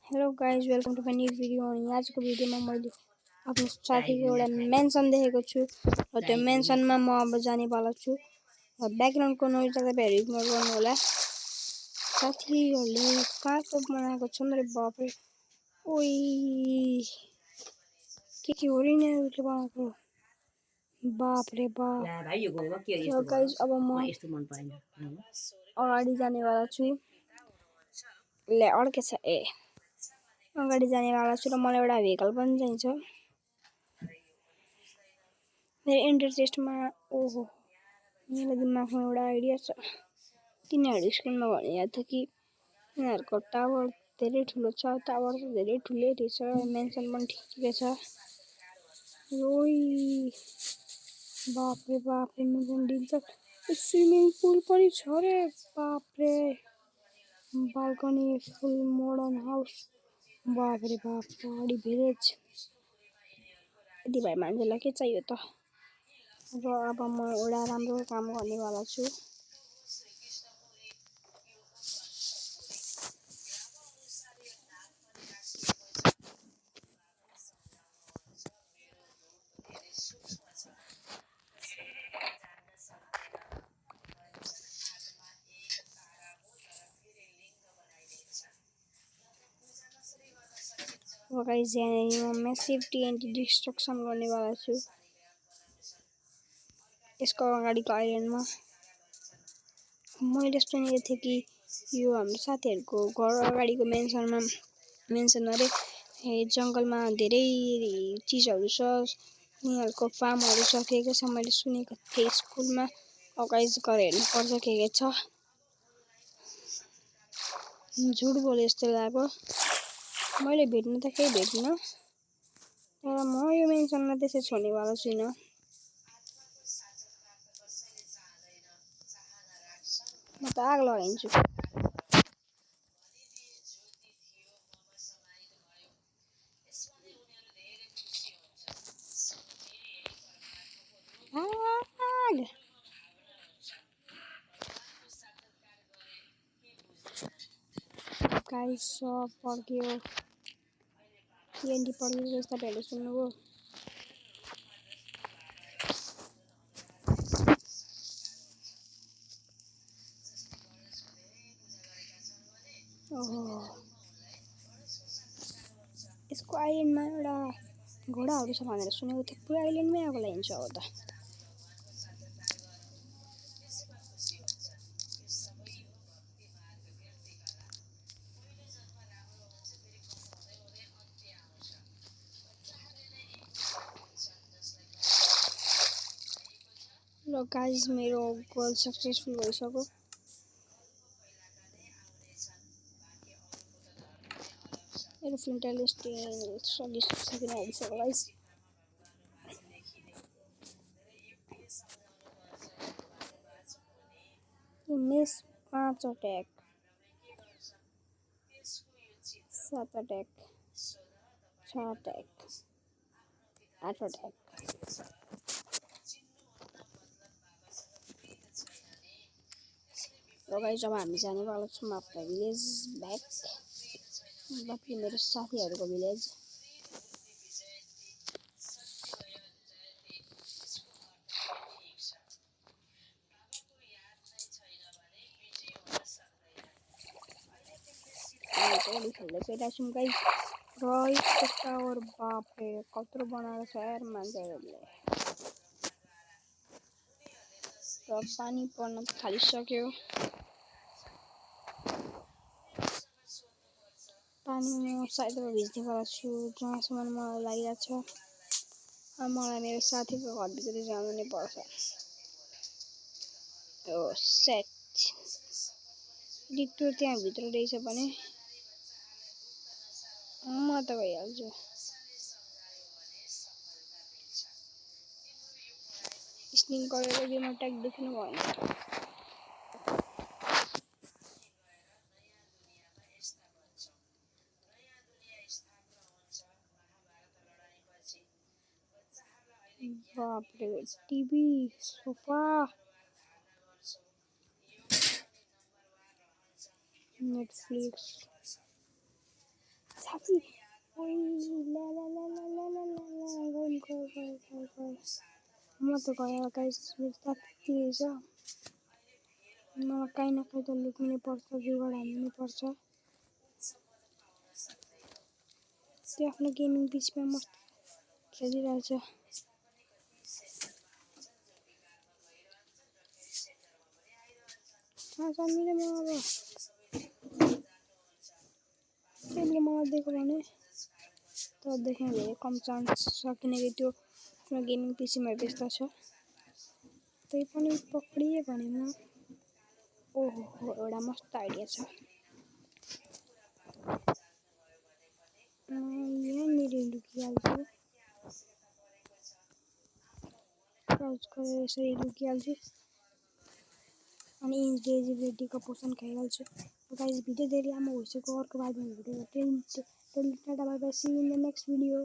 Hello guys welcome to my new video. अनि आजको भिडियोमा मैले आफ्नो साथीको एउटा मेन्सन देखेको छु र त्यो मेन्सनमा म अब जानेवाला छु र ब्याकग्राउन्डको नोइज तपाईँहरू इग्नोर गर्नु होला। साथीहरूले कहाँको बनाएको छन् रे बाफरे, ओइ के हो रे यिनीहरूले बनाएको, बाफरे बाफ। र गाइज अब म अगाडि जानेवाला छु। ले अड्के छ अगाडि जानेवाला छु र मलाई एउटा भेहिकल पनि चाहिन्छ। मेरो इन्टरचेस्टमा ओहो मेरो दिमागमा एउटा आइडिया छ। तिनीहरू स्कुलमा भने याद थियो कि यिनीहरूको टावर धेरै ठुलो छ, टावर त धेरै ठुलै रहेछ, मेन्सन पनि ठिकै छ। ओइ बाफरे बाफरे मेन्सन दिन्छ, स्विमिङ पुल पनि छ रे बाफरे, बाल्कनी फुल मोडर्न हाउस, बाफरे बाफ पहाडी भिलेज। यति भए मान्छेलाई के चाहियो त। र अब म एउटा राम्रो काम गर्नेवाला छु। गाइस यहाँनिर म म्यासिभ टिएनटी डिस्ट्रक्सन गर्नेवाला छु यसको अगाडिको आइल्यान्डमा। मैले सुनेको थिएँ कि यो हाम्रो साथीहरूको घर अगाडिको मेन्सन अरे जङ्गलमा धेरै चिजहरू छ, यिनीहरूको फार्महरू सकिएको छ मैले सुनेको थिएँ स्कुलमा। गाइस गएर हेर्नुपर्छ के छ। झुट बोले जस्तो लाग्यो, मैले भेट्नु त केही भेटिनँ, तर म यो मेन्सनमा त्यसै छोड्नेवाला छुइनँ। म त आग लगाइदिन्छु। गाइस पड्क्यो, टिएनटी पड्केको जस्तो तपाईँहरूले सुन्नुभयो। ओहो यसको आइल्यान्डमा एउटा घोडाहरू छ भनेर सुनेको थिएँ, पुरै आइल्यान्डमै आगो लगाइन्छ अब त। र गाइस मेरो गोल सक्सेसफुल भइसक्यो। मेरो फ्लिन्टर सकिन आइसक्यो guys. Miss 5 attack, 7 attack, 6 attack, 8 attack. र गाइस अब हामी जानेवाला छौँ आफ्नो भिलेज ब्याक, मतलब कि मेरो साथीहरूको भिलेज। हामी खेल्दै गइरहेछौँ गाइस। र यसको टावर बाफरे कत्रो बनाएको छ यार मान्छेहरूले। र पानी पर्न थालिसक्यो, पानी म सायद भिज्नेवाला छु जहाँसम्म मलाई लागिरहेको छ। अब मलाई मेरो साथीको घरभित्र जानु नै पर्छ। ओ सेट डिक्टोर त्यहाँ भित्र रहेछ भने म त गइहाल्छु। स्निङ गरेर गेम अट्याक देख्नु भएन। बापरे टिभी सोफा नेटफ्लिक्स साथी ओइ ला ला ला ला ला ला ला ला गयो म त गयो गाइस मेरो साथी छ मलाई काहीँ न काहीँ त लुक्नै पर्छ जुगाड हाल्नै पर्छ त्यो आफ्नो गेमिङ पिचमा मस्त खेलिरहेछ चल्नु म अब त्यसले मलाई दिएको भने तर देख्न धेरै कम चान्स छ किनकि त्यो आफ्नो गेमिङ पिसीमा व्यस्त छ त्यही पनि पक्रिए भने म ओहो एउटा मस्त आइडिया छ यहाँनिर लुकिहाल्छु क्राउच गरेर यसरी लुकिहाल्छु अनि इन्जेजिबिलिटीको पोसन खाइहाल्छु गाइस भिडियो धेरै लामो भइसक्यो अर्को बादमा video tata bye bye see in the next video